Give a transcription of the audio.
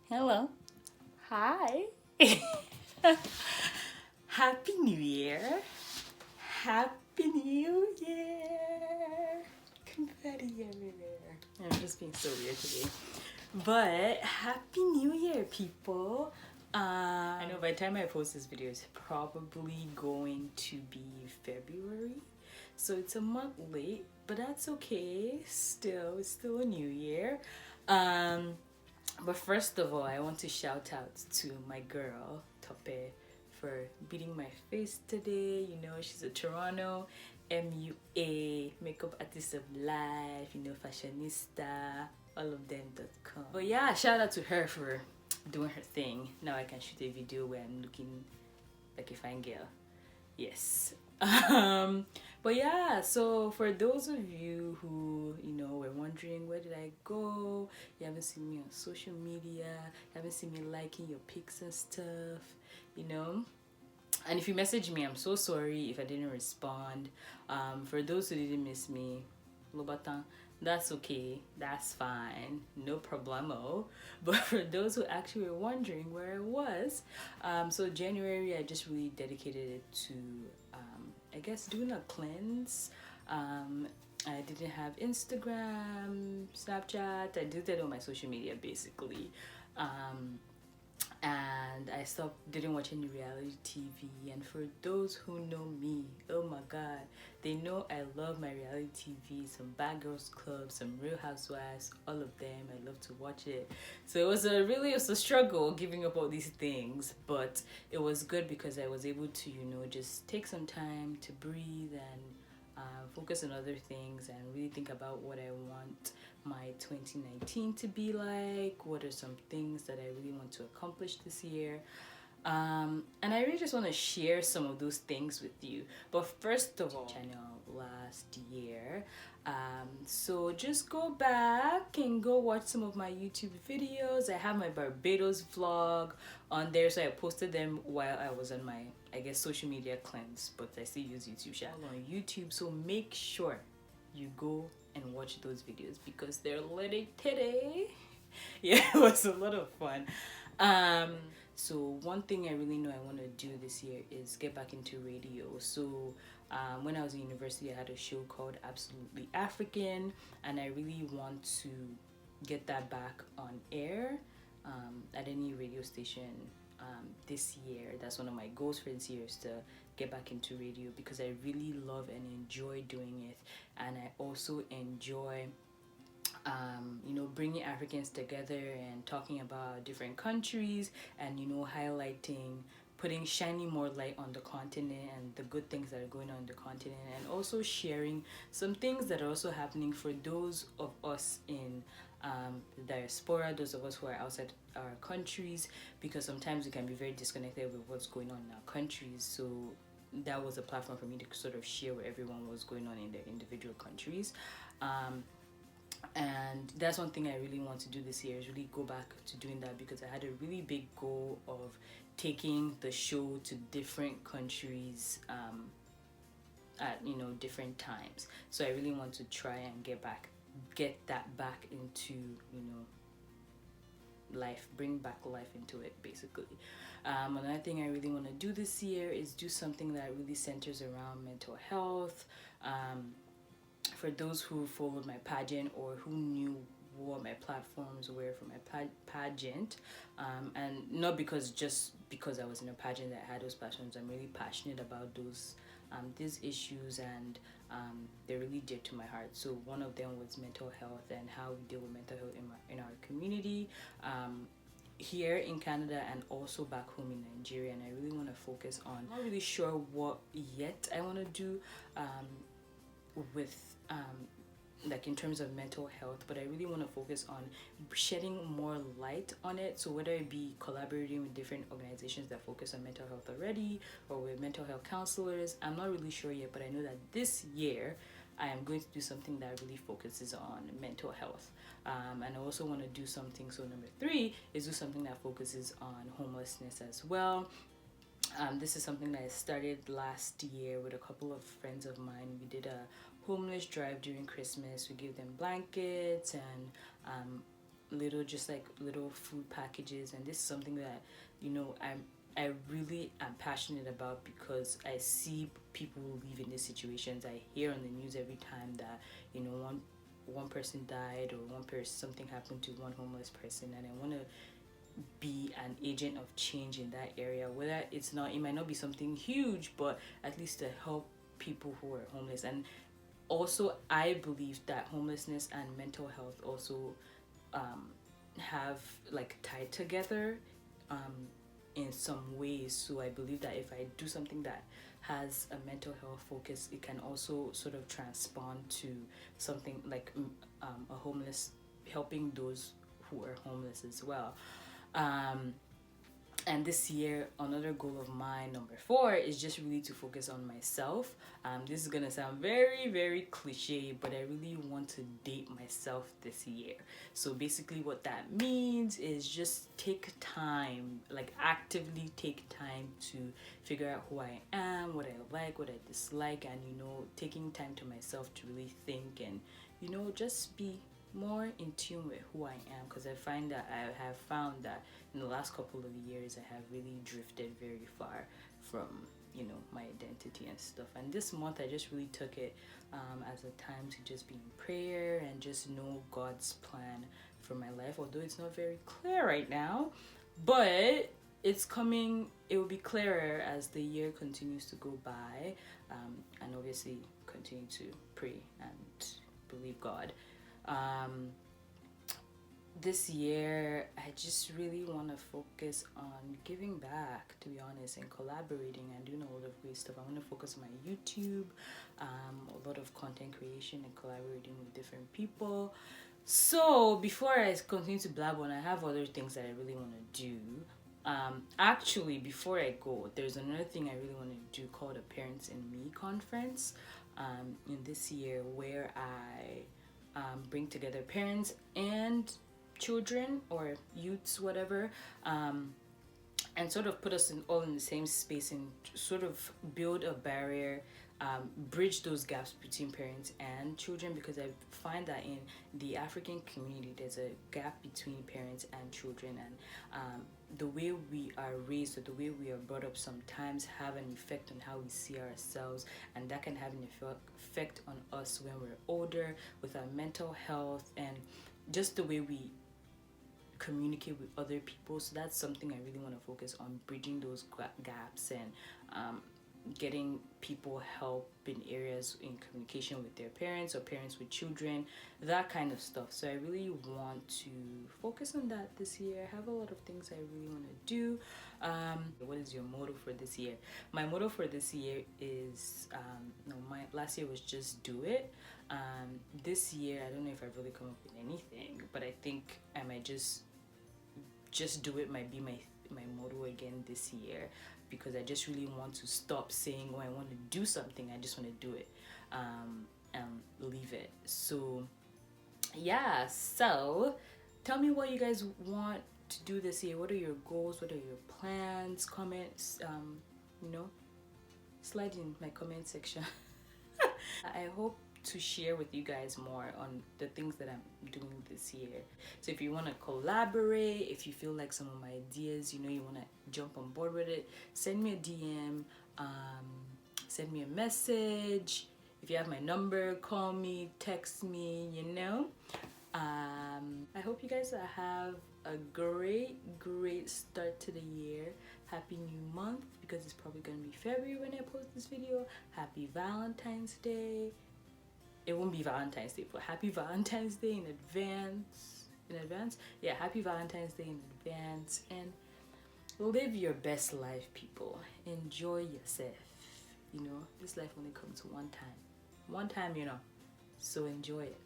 Hello. Hi. Happy New Year. Happy New Year. Confetti everywhere. I'm just being so weird today. But Happy New Year, people. I know by the time I post this video, it's probably going to be February. So it's a month late, but that's okay. It's still a new year. Um, but first of all, I want to shout out to my girl, Tope, for beating my face today. You know, she's a Toronto MUA, makeup artist of life, fashionista, all of them.com. But yeah, shout out to her for doing her thing. Now I can shoot a video where I'm looking like a fine girl. Yes. But yeah, so for those of you who were wondering, where did I go, you haven't seen me on social media, you haven't seen me liking your pics and stuff, and if you message me, I'm so sorry if I didn't respond. For those who didn't miss me, Lobatan, that's okay, that's fine, no problemo. But for those who actually were wondering where I was, so January I just really dedicated it to I guess doing a cleanse. I didn't have Instagram, Snapchat. I did that on my social media basically. And I didn't watch any reality TV. And for those who know me, oh my god, they know I love my reality TV, some Bad Girls Club, some Real Housewives, all of them. I love to watch it. So it was a struggle giving up all these things, but it was good because I was able to just take some time to breathe and focus on other things and really think about what I want my 2019 to be like. What are some things that I really want to accomplish this year? And I really just want to share some of those things with you. But first of all, channel last year. So just go back and go watch some of my YouTube videos. I have my Barbados vlog on there, so I posted them while I was on my, I guess, social media cleanse, but I still use YouTube channel on YouTube. So make sure you go and watch those videos because they're litty titty. Yeah, it was a lot of fun. So one thing I really know I want to do this year is get back into radio. So when I was in university, I had a show called Absolutely African, and I really want to get that back on air at any radio station this year. That's one of my goals for this year, is to get back into radio because I really love and enjoy doing it, and I also enjoy bringing Africans together and talking about different countries and highlighting, shining more light on the continent and the good things that are going on in the continent, and also sharing some things that are also happening for those of us in the diaspora, those of us who are outside our countries, because sometimes we can be very disconnected with what's going on in our countries. So that was a platform for me to sort of share what everyone was going on in their individual countries. And that's one thing I really want to do this year, is really go back to doing that, because I had a really big goal of taking the show to different countries at different times. So I really want to try and get that back into life, bring back life into it basically. Another thing I really want to do this year is do something that really centers around mental health. For those who followed my pageant or who knew what my platforms were for my pageant, and not just because I was in a pageant that I had those passions. I'm really passionate about these issues, and they're really dear to my heart. So one of them was mental health and how we deal with mental health in our community, here in Canada and also back home in Nigeria. And I really want to focus on, I'm not really sure what yet I want to do with like in terms of mental health, but I really want to focus on shedding more light on it. So whether it be collaborating with different organizations that focus on mental health already, or with mental health counselors, I'm not really sure yet, but I know that this year I am going to do something that really focuses on mental health. And I also want to do something, so number 3 is do something that focuses on homelessness as well. This is something that I started last year with a couple of friends of mine. We did a homeless drive during Christmas. We gave them blankets and little, just like little food packages. And this is something that, you know, I really am passionate about, because I see people who live in these situations. I hear on the news every time that, you know, one person died, or one person, something happened to one homeless person, and I want to be an agent of change in that area. Whether it's not, it might not be something huge, but at least to help people who are homeless. And also, I believe that homelessness and mental health also have like tied together in some ways. So I believe that if I do something that has a mental health focus, it can also sort of transpond to something like a homeless, helping those who are homeless as well. And this year, another goal of mine, number 4, is just really to focus on myself. This is gonna sound very, very cliche, but I really want to date myself this year. So basically what that means is just take time, like actively take time to figure out who I am, what I like, what I dislike, and, you know, taking time to myself to really think and, you know, just be more in tune with who I am. Because I find that I have found that in the last couple of years I have really drifted very far from, you know, my identity and stuff. And this month I just really took it as a time to just be in prayer and just know God's plan for my life, although it's not very clear right now, but it's coming. It will be clearer as the year continues to go by, and obviously continue to pray and believe God. This year I just really want to focus on giving back, to be honest, and collaborating and doing a lot of great stuff. I want to focus on my YouTube, a lot of content creation and collaborating with different people. So before I continue to blab on, I have other things that I really want to do. Actually, before I go, there's another thing I really want to do called a Parents and Me conference in this year, where I bring together parents and children or youths, whatever, and sort of put us all in the same space and sort of build a barrier, bridge those gaps between parents and children, because I find that in the African community there's a gap between parents and children, and the way we are raised or the way we are brought up sometimes have an effect on how we see ourselves, and that can have an effect on us when we're older, with our mental health and just the way we communicate with other people. So that's something I really want to focus on, bridging those gaps and getting people help in areas in communication with their parents or parents with children, that kind of stuff. So I really want to focus on that this year. I have a lot of things I really want to do. What is your motto for this year? My motto for this year is my last year was just do it. This year I don't know if I've really come up with anything, but I think I might just do it might be my motto again this year, because I just really want to stop saying, oh, I want to do something. I just want to do it and leave it. So yeah, so tell me what you guys want to do this year. What are your goals? What are your plans? Comments, you know, slide in my comment section. I hope to share with you guys more on the things that I'm doing this year. So if you want to collaborate, if you feel like some of my ideas, you know, you want to jump on board with it, send me a DM, send me a message. If you have my number, call me, text me, you know. I hope you guys have a great start to the year. Happy new month, because it's probably gonna be February when I post this video. Happy Valentine's Day. It won't be Valentine's Day, but happy Valentine's Day in advance. Yeah, happy Valentine's Day in advance, and live your best life, people. Enjoy yourself. You know, this life only comes one time, you know, so enjoy it.